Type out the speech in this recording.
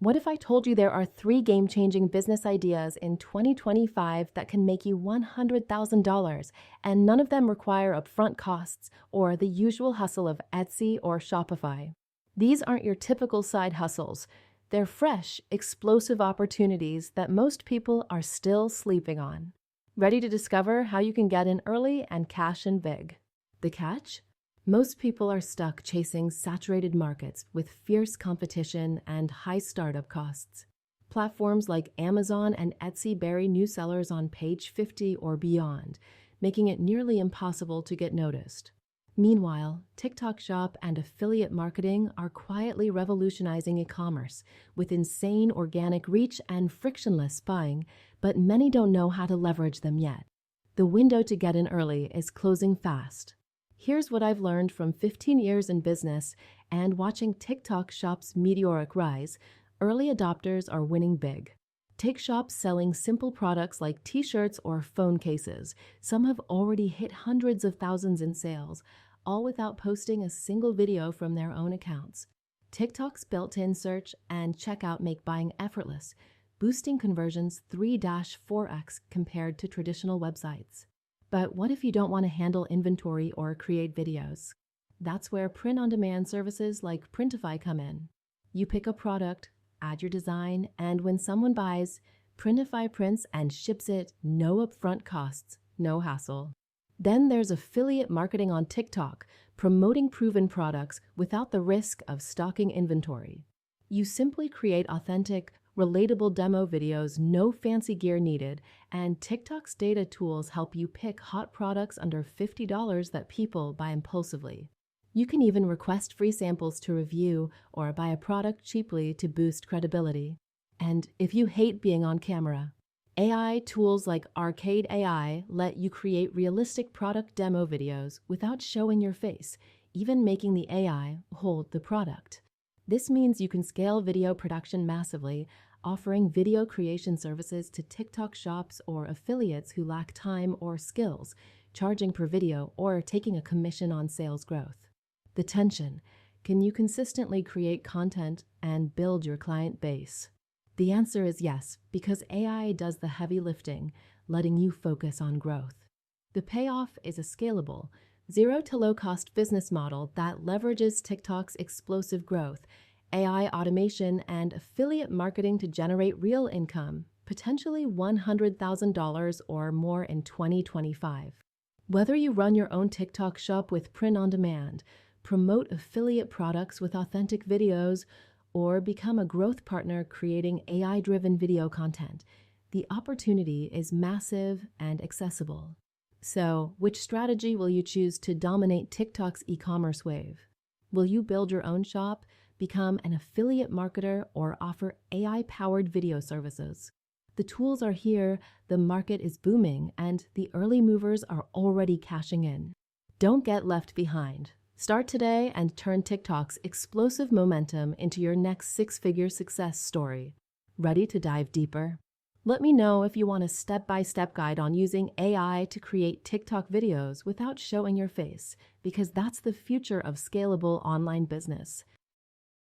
What if I told you there are 3 game-changing business ideas in 2025 that can make you $100,000 and none of them require upfront costs or the usual hustle of Etsy or Shopify? These aren't your typical side hustles. They're fresh, explosive opportunities that most people are still sleeping on. Ready to discover how you can get in early and cash in big? The catch? Most people are stuck chasing saturated markets with fierce competition and high startup costs. Platforms like Amazon and Etsy bury new sellers on page 50 or beyond, making it nearly impossible to get noticed. Meanwhile, TikTok Shop and affiliate marketing are quietly revolutionizing e-commerce with insane organic reach and frictionless buying, but many don't know how to leverage them yet. The window to get in early is closing fast. Here's what I've learned from 15 years in business and watching TikTok Shop's meteoric rise. Early adopters are winning big. Take shops selling simple products like t-shirts or phone cases. Some have already hit hundreds of thousands in sales, all without posting a single video from their own accounts. TikTok's built-in search and checkout make buying effortless, boosting conversions 3-4x compared to traditional websites. But what if you don't want to handle inventory or create videos? That's where print-on-demand services like Printify come in. You pick a product, add your design, and when someone buys, Printify prints and ships it, no upfront costs, no hassle. Then there's affiliate marketing on TikTok, promoting proven products without the risk of stocking inventory. You simply create authentic, relatable demo videos, no fancy gear needed, and TikTok's data tools help you pick hot products under $50 that people buy impulsively. You can even request free samples to review or buy a product cheaply to boost credibility. And if you hate being on camera, AI tools like Arcade AI let you create realistic product demo videos without showing your face, even making the AI hold the product. This means you can scale video production massively, offering video creation services to TikTok shops or affiliates who lack time or skills, charging per video or taking a commission on sales growth. The tension: can you consistently create content and build your client base? The answer is yes, because AI does the heavy lifting, letting you focus on growth. The payoff is a scalable, zero to low-cost business model that leverages TikTok's explosive growth, AI automation, and affiliate marketing to generate real income, potentially $100,000 or more in 2025. Whether you run your own TikTok shop with print on demand, promote affiliate products with authentic videos, or become a growth partner creating AI-driven video content, the opportunity is massive and accessible. So, which strategy will you choose to dominate TikTok's e-commerce wave? Will you build your own shop, become an affiliate marketer, or offer AI-powered video services? The tools are here, the market is booming, and the early movers are already cashing in. Don't get left behind. Start today and turn TikTok's explosive momentum into your next six-figure success story. Ready to dive deeper? Let me know if you want a step-by-step guide on using AI to create TikTok videos without showing your face, because that's the future of scalable online business.